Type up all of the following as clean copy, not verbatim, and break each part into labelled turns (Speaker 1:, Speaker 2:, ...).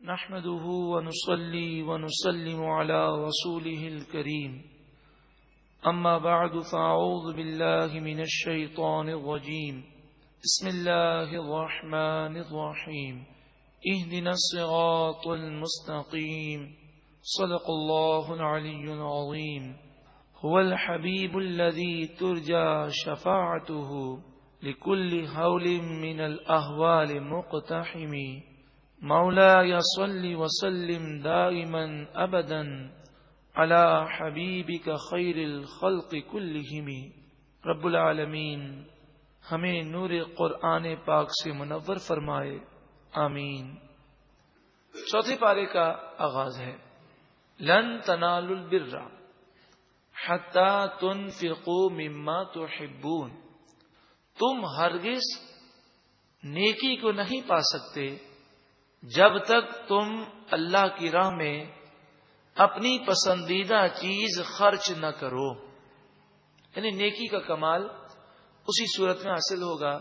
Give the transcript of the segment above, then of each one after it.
Speaker 1: نحمده ونصلي ونسلم على رسوله الكريم أما بعد فأعوذ بالله من الشيطان الرجيم بسم الله الرحمن الرحيم اهدنا الصراط المستقيم صدق الله العلي العظيم هو الحبيب الذي ترجى شفاعته لكل هول من الأهوال مقتحم مولاي صل وسلم دائما ابدا على حبیبک خیر الخلق کلہم۔ رب العالمین ہمیں نور قرآن پاک سے منور فرمائے، آمین۔ چوتھے پارے کا آغاز ہے۔ لن تنالوا البر حتی تنفقوا مما تحبون، تم ہرگز نیکی کو نہیں پا سکتے جب تک تم اللہ کی راہ میں اپنی پسندیدہ چیز خرچ نہ کرو، یعنی نیکی کا کمال اسی صورت میں حاصل ہوگا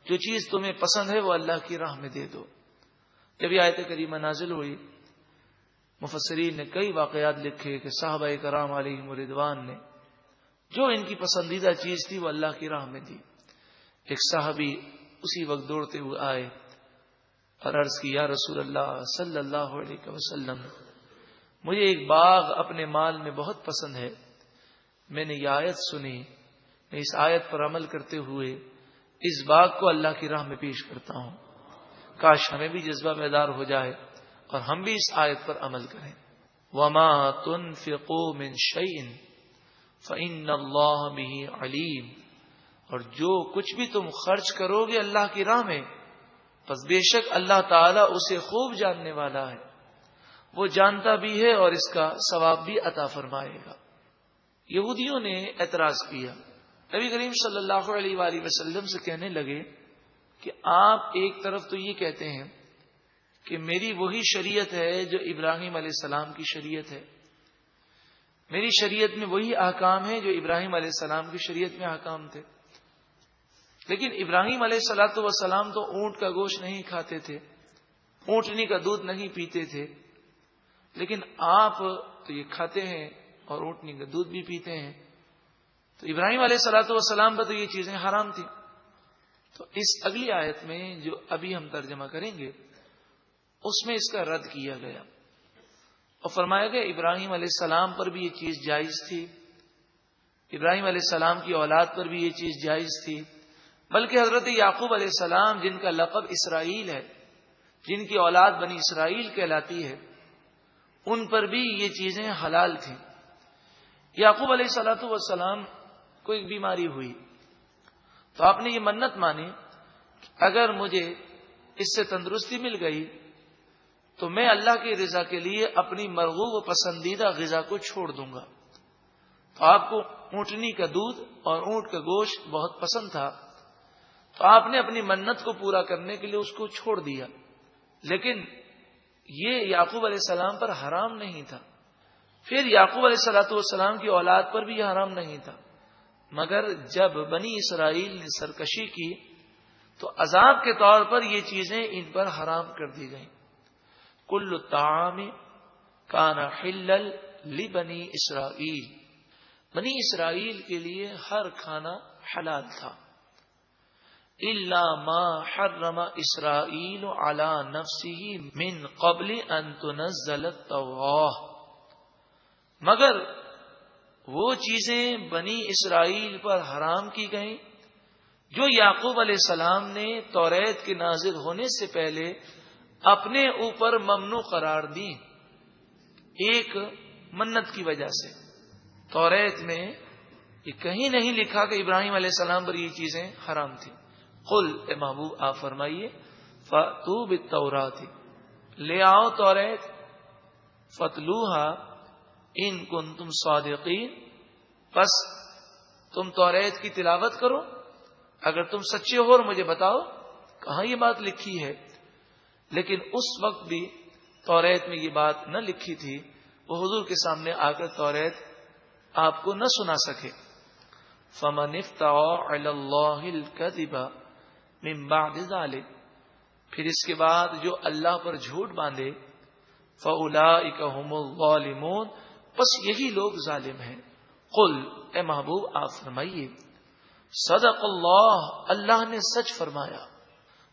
Speaker 1: جو چیز تمہیں پسند ہے وہ اللہ کی راہ میں دے دو۔ جب یہ آیت کریمہ نازل ہوئی، مفسرین نے کئی واقعات لکھے کہ صحابہ کرام علیہم رضوان نے جو ان کی پسندیدہ چیز تھی وہ اللہ کی راہ میں دی۔ ایک صحابی اسی وقت دوڑتے ہوئے آئے اور عرض کی، یا رسول اللہ صلی اللہ علیہ وسلم، مجھے ایک باغ اپنے مال میں بہت پسند ہے، میں نے یہ آیت سنی، میں اس آیت پر عمل کرتے ہوئے اس باغ کو اللہ کی راہ میں پیش کرتا ہوں، کاش ہمیں بھی جذبہ بیدار ہو جائے اور ہم بھی اس آیت پر عمل کریں۔ وَمَا تُنْفِقُوا مِنْ شَيْءٍ فَإِنَّ اللَّهَ بِهِ عَلِيمٌ، اور جو کچھ بھی تم خرچ کرو گے اللہ کی راہ میں، پس بے شک اللہ تعالیٰ اسے خوب جاننے والا ہے، وہ جانتا بھی ہے اور اس کا ثواب بھی عطا فرمائے گا۔ یہودیوں نے اعتراض کیا، نبی کریم صلی اللہ علیہ وآلہ وسلم سے کہنے لگے کہ آپ ایک طرف تو یہ کہتے ہیں کہ میری وہی شریعت ہے جو ابراہیم علیہ السلام کی شریعت ہے، میری شریعت میں وہی احکام ہیں جو ابراہیم علیہ السلام کی شریعت میں احکام تھے، لیکن ابراہیم علیہ الصلوۃ والسلام تو اونٹ کا گوشت نہیں کھاتے تھے، اونٹنی کا دودھ نہیں پیتے تھے، لیکن آپ تو یہ کھاتے ہیں اور اونٹنی کا دودھ بھی پیتے ہیں، تو ابراہیم علیہ الصلوۃ والسلام پر تو یہ چیزیں حرام تھیں۔ تو اس اگلی آیت میں جو ابھی ہم ترجمہ کریں گے اس میں اس کا رد کیا گیا اور فرمایا گیا ابراہیم علیہ السلام پر بھی یہ چیز جائز تھی، ابراہیم علیہ السلام کی اولاد پر بھی یہ چیز جائز تھی، بلکہ حضرت یعقوب علیہ السلام جن کا لقب اسرائیل ہے، جن کی اولاد بنی اسرائیل کہلاتی ہے، ان پر بھی یہ چیزیں حلال تھیں۔ یعقوب علیہ الصلوۃ والسلام کو ایک بیماری ہوئی تو آپ نے یہ منت مانی کہ اگر مجھے اس سے تندرستی مل گئی تو میں اللہ کی رضا کے لیے اپنی مرغوب و پسندیدہ غذا کو چھوڑ دوں گا۔ تو آپ کو اونٹنی کا دودھ اور اونٹ کا گوشت بہت پسند تھا، تو آپ نے اپنی منت کو پورا کرنے کے لیے اس کو چھوڑ دیا، لیکن یہ یعقوب علیہ السلام پر حرام نہیں تھا۔ پھر یعقوب علیہ الصلوۃ والسلام کی اولاد پر بھی یہ حرام نہیں تھا، مگر جب بنی اسرائیل نے سرکشی کی تو عذاب کے طور پر یہ چیزیں ان پر حرام کر دی گئیں۔ کل الطعام کان حلا لبنی اسرائیل، بنی اسرائیل کے لیے ہر کھانا حلال تھا، الا ما حرم اسرائیل علی نفسہ من قبل ان تنزل التوراۃ، مگر وہ چیزیں بنی اسرائیل پر حرام کی گئیں جو یعقوب علیہ السلام نے توریت کے نازل ہونے سے پہلے اپنے اوپر ممنوع قرار دی، ایک منت کی وجہ سے۔ توریت میں یہ کہیں نہیں لکھا کہ ابراہیم علیہ السلام پر یہ چیزیں حرام تھیں۔ قل، اے محبوب آپ فرمائیے، فَأْتُوا بِالتَّوْرَاةِ، لے آؤ توریت، فَاتْلُوهَا ان کنتم صادقین، پس تم توریت کی تلاوت کرو اگر تم سچے ہو اور مجھے بتاؤ کہاں یہ بات لکھی ہے۔ لیکن اس وقت بھی توریت میں یہ بات نہ لکھی تھی، وہ حضور کے سامنے آ کر توریت آپ کو نہ سنا سکے۔ فَمَنِ افْتَرَىٰ عَلَى اللَّهِ الْكَذِبَ من بعد ذلك، پھر اس کے بعد جو اللہ پر جھوٹ باندھے فَأُولَئِكَ هُمُ الظَّالِمُونَ، بس یہی لوگ ظالم ہیں۔ قل، اے محبوب آپ فرمائیے، صدق اللہ، اللہ نے سچ فرمایا،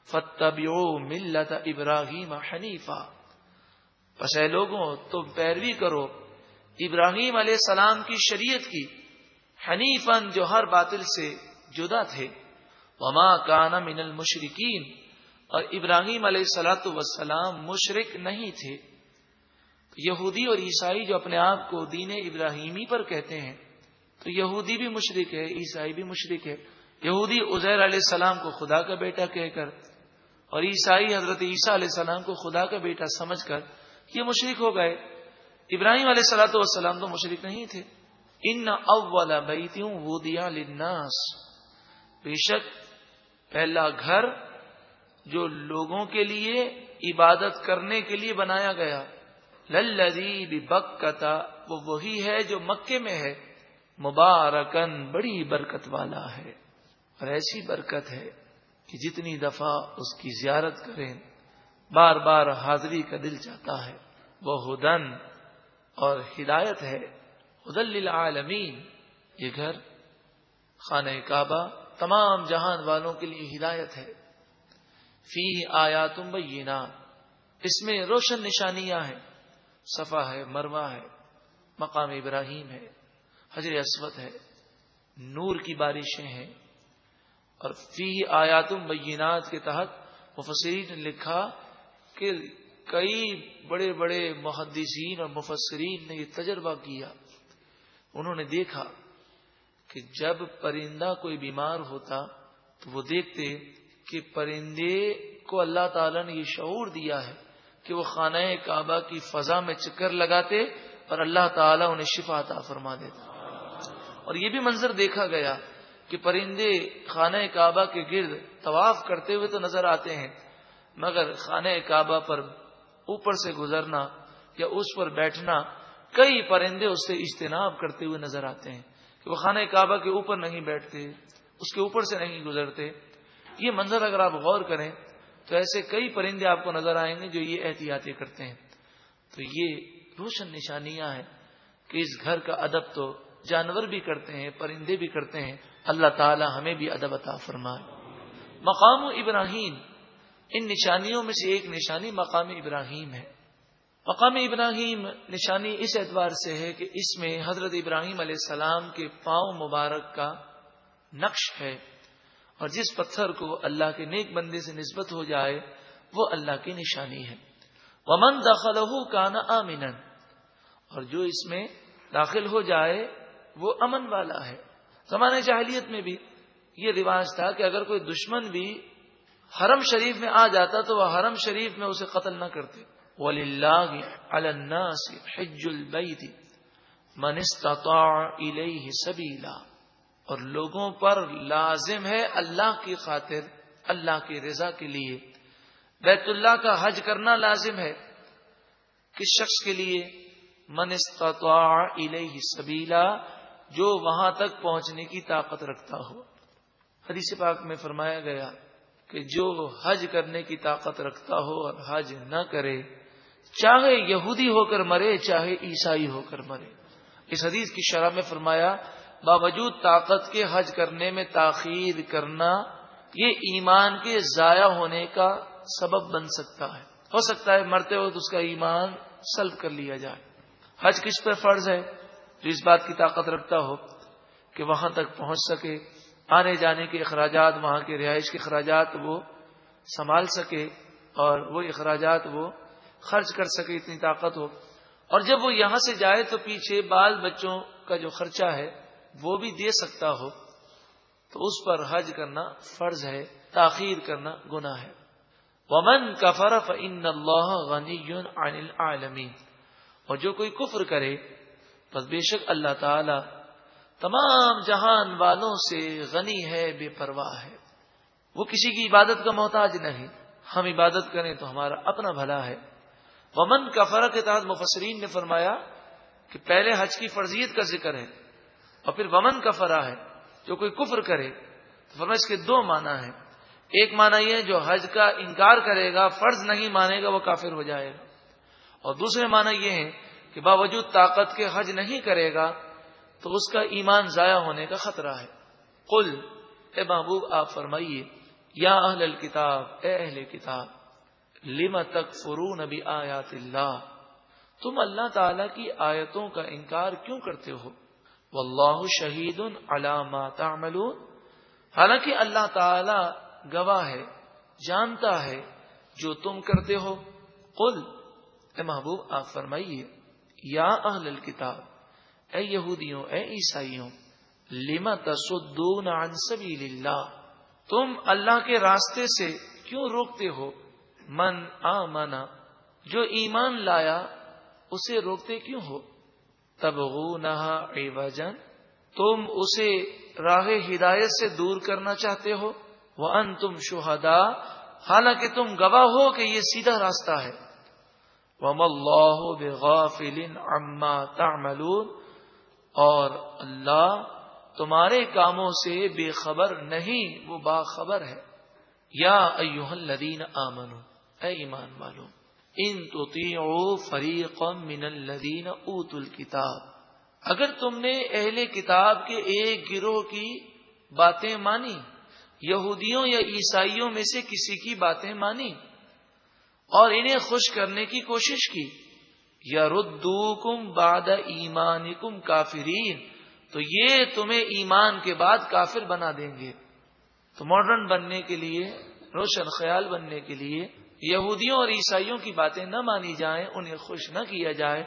Speaker 1: فَاتَّبِعُوا مِلَّةَ إِبْرَاهِيمَ حَنِيفًا، بس اے لوگوں تم پیروی کرو ابراہیم علیہ السلام کی شریعت کی، حنیفاً جو ہر باطل سے جدا تھے، وما کان من المشرکین، اور ابراہیم علیہ الصلوۃ والسلام مشرک نہیں تھے۔ یہودی اور عیسائی جو اپنے آپ کو دین ابراہیمی پر کہتے ہیں، تو یہودی بھی مشرک ہے، عیسائی بھی مشرک ہے۔ یہودی عزیر علیہ السلام کو خدا کا بیٹا کہہ کر، اور عیسائی حضرت عیسیٰ علیہ السلام کو خدا کا بیٹا سمجھ کر یہ مشرک ہو گئے۔ ابراہیم علیہ الصلوۃ والسلام تو مشرک نہیں تھے۔ ان اول بیت وضع للناس، بے شک پہلا گھر جو لوگوں کے لیے عبادت کرنے کے لیے بنایا گیا، للذی ببکۃ، وہ وہی ہے جو مکے میں ہے، مبارکن، بڑی برکت والا ہے، اور ایسی برکت ہے کہ جتنی دفعہ اس کی زیارت کریں بار بار حاضری کا دل چاہتا ہے۔ وہ ہدن، اور ہدایت ہے، ہدن للعالمین، یہ گھر خانہ کعبہ تمام جہان والوں کے لیے ہدایت ہے۔ فیہ آیات بینات، اس میں روشن نشانیاں ہیں، صفا ہے، مروہ ہے، مقام ابراہیم ہے، حجر اسود ہے، نور کی بارشیں ہیں۔ اور فیہ آیات بینات کے تحت مفسرین نے لکھا کہ کئی بڑے بڑے محدثین اور مفسرین نے یہ تجربہ کیا، انہوں نے دیکھا کہ جب پرندہ کوئی بیمار ہوتا تو وہ دیکھتے کہ پرندے کو اللہ تعالیٰ نے یہ شعور دیا ہے کہ وہ خانہ کعبہ کی فضا میں چکر لگاتے اور اللہ تعالیٰ انہیں شفا عطا فرما دیتا۔ اور یہ بھی منظر دیکھا گیا کہ پرندے خانہ کعبہ کے گرد طواف کرتے ہوئے تو نظر آتے ہیں، مگر خانہ کعبہ پر اوپر سے گزرنا یا اس پر بیٹھنا، کئی پرندے اس سے اجتناب کرتے ہوئے نظر آتے ہیں کہ وہ خانہ کعبہ کے اوپر نہیں بیٹھتے، اس کے اوپر سے نہیں گزرتے۔ یہ منظر اگر آپ غور کریں تو ایسے کئی پرندے آپ کو نظر آئیں گے جو یہ احتیاطیں کرتے ہیں۔ تو یہ روشن نشانیاں ہیں کہ اس گھر کا ادب تو جانور بھی کرتے ہیں، پرندے بھی کرتے ہیں، اللہ تعالی ہمیں بھی ادب عطا فرمائے۔ مقام ابراہیم، ان نشانیوں میں سے ایک نشانی مقام ابراہیم ہے۔ مقام ابراہیم نشانی اس اعتبار سے ہے کہ اس میں حضرت ابراہیم علیہ السلام کے پاؤں مبارک کا نقش ہے، اور جس پتھر کو اللہ کے نیک بندے سے نسبت ہو جائے وہ اللہ کی نشانی ہے۔ وَمَن دَخَلَهُ كَانَ آمِنًا، اور جو اس میں داخل ہو جائے وہ امن والا ہے۔ زمانہ جاہلیت میں بھی یہ رواج تھا کہ اگر کوئی دشمن بھی حرم شریف میں آ جاتا تو وہ حرم شریف میں اسے قتل نہ کرتے۔ وَلِلَّهِ عَلَى النَّاسِ حِجُّ الْبَيْتِ مَنِ اسْتَطَاعَ إِلَيْهِ سَبِيلًا، اور لوگوں پر لازم ہے اللہ کی خاطر، اللہ کی رضا کے لیے بیت اللہ کا حج کرنا لازم ہے۔ کس شخص کے لیے؟ من استطاع الیہ سبیلا، جو وہاں تک پہنچنے کی طاقت رکھتا ہو۔ حدیث پاک میں فرمایا گیا کہ جو حج کرنے کی طاقت رکھتا ہو اور حج نہ کرے، چاہے یہودی ہو کر مرے چاہے عیسائی ہو کر مرے۔ اس حدیث کی شرح میں فرمایا باوجود طاقت کے حج کرنے میں تاخیر کرنا یہ ایمان کے ضائع ہونے کا سبب بن سکتا ہے۔ ہو سکتا ہے مرتے وقت اس کا ایمان سلب کر لیا جائے۔ حج کس پر فرض ہے؟ جو اس بات کی طاقت رکھتا ہو کہ وہاں تک پہنچ سکے، آنے جانے کے اخراجات، وہاں کے رہائش کے اخراجات وہ سنبھال سکے اور وہ اخراجات وہ خرچ کر سکے، اتنی طاقت ہو۔ اور جب وہ یہاں سے جائے تو پیچھے بال بچوں کا جو خرچہ ہے وہ بھی دے سکتا ہو، تو اس پر حج کرنا فرض ہے، تاخیر کرنا گناہ ہے۔ وَمَن كَفَرَ فَإِنَّ اللَّهَ غَنِيٌّ عَنِ الْعَالَمِينَ، اور جو کوئی کفر کرے بس بے شک اللہ تعالی تمام جہان والوں سے غنی ہے، بے پرواہ ہے، وہ کسی کی عبادت کا محتاج نہیں۔ ہم عبادت کریں تو ہمارا اپنا بھلا ہے۔ ومن کفر کے تحت مفسرین نے فرمایا کہ پہلے حج کی فرضیت کا ذکر ہے اور پھر ومن کفرا ہے، جو کوئی کفر کرے، تو فرمایا اس کے دو معنی ہیں۔ ایک معنی یہ جو حج کا انکار کرے گا، فرض نہیں مانے گا، وہ کافر ہو جائے گا، اور دوسرے معنی یہ ہے کہ باوجود طاقت کے حج نہیں کرے گا تو اس کا ایمان ضائع ہونے کا خطرہ ہے۔ قل، اے محبوب آپ فرمائیے، یا اہل الکتاب، اے اہل کتاب، لم تکفرون بآیات اللہ، تم اللہ تعالی کی آیتوں کا انکار کیوں کرتے ہو؟ واللہ شہید علی ما تعملون، حالانکہ اللہ تعالی گواہ ہے، جانتا ہے جو تم کرتے ہو۔ قل، اے محبوب آپ فرمائیے، یا اہل الکتاب، اے یہودیوں، اے عیسائیوں، لم تصدون عن سبیل اللہ، تم اللہ کے راستے سے کیوں روکتے ہو؟ من آمنا، جو ایمان لایا اسے روکتے کیوں ہو؟ تبغونہا عوجا، تم اسے راہ ہدایت سے دور کرنا چاہتے ہو؟ وانتم شہداء، حالانکہ تم گواہ ہو کہ یہ سیدھا راستہ ہے۔ وما اللہ بغافل عما تعملون، اور اللہ تمہارے کاموں سے بے خبر نہیں، وہ باخبر ہے۔ یا ایھا الذین آمنوا، اے ایمان والو، ان تطیعوا فریقا من الذین اوتوا الکتاب، اگر تم نے اہل کتاب کے ایک گروہ کی باتیں مانی، یہودیوں یا عیسائیوں میں سے کسی کی باتیں مانی اور انہیں خوش کرنے کی کوشش کی، یردوکم بعد ایمانکم کافرین، تو یہ تمہیں ایمان کے بعد کافر بنا دیں گے۔ تو ماڈرن بننے کے لیے، روشن خیال بننے کے لیے یہودیوں اور عیسائیوں کی باتیں نہ مانی جائیں، انہیں خوش نہ کیا جائے،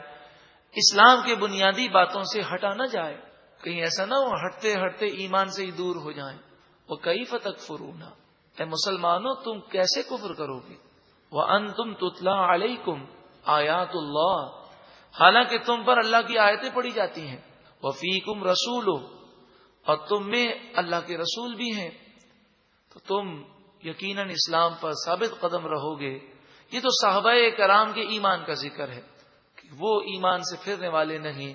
Speaker 1: اسلام کے بنیادی باتوں سے ہٹا نہ جائے، کہیں ایسا نہ ہو ہٹتے ہٹتے ایمان سے ہی دور ہو جائیں۔ وَكَيْفَ تَكْفُرُونَ، اے مسلمانوں تم کیسے کفر کرو گے؟ وَأَنْتُمْ تُتْلَى عَلَيْكُمْ آیات اللہ، حالانکہ تم پر اللہ کی آیتیں پڑھی جاتی ہیں۔ وَفِيكُمْ رَسُولُهُ، اور تم میں اللہ کے رسول بھی ہیں، تو تم یقیناً اسلام پر ثابت قدم رہو گے۔ یہ تو صحابہ کرام کے ایمان کا ذکر ہے کہ وہ ایمان سے پھرنے والے نہیں۔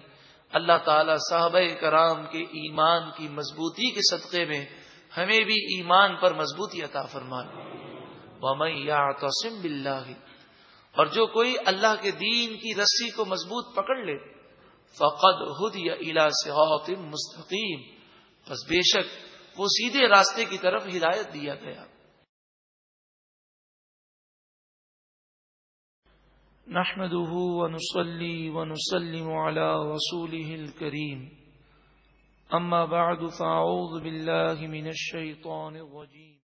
Speaker 1: اللہ تعالیٰ صحابہ کرام کے ایمان کی مضبوطی کے صدقے میں ہمیں بھی ایمان پر مضبوطی عطا فرمائے۔ وَمَن يَعْتَصِم بِاللَّهِ، اور جو کوئی اللہ کے دین کی رسی کو مضبوط پکڑ لے، فَقَدْ هُدِيَ إِلَى صِرَاطٍ مُسْتَقِيمٍ، بس بے شک وہ سیدھے راستے کی طرف ہدایت دیا گیا۔ نحمده ونصلي ونسلم على رسوله الكريم، اما بعد فاعوذ بالله من الشيطان الرجيم۔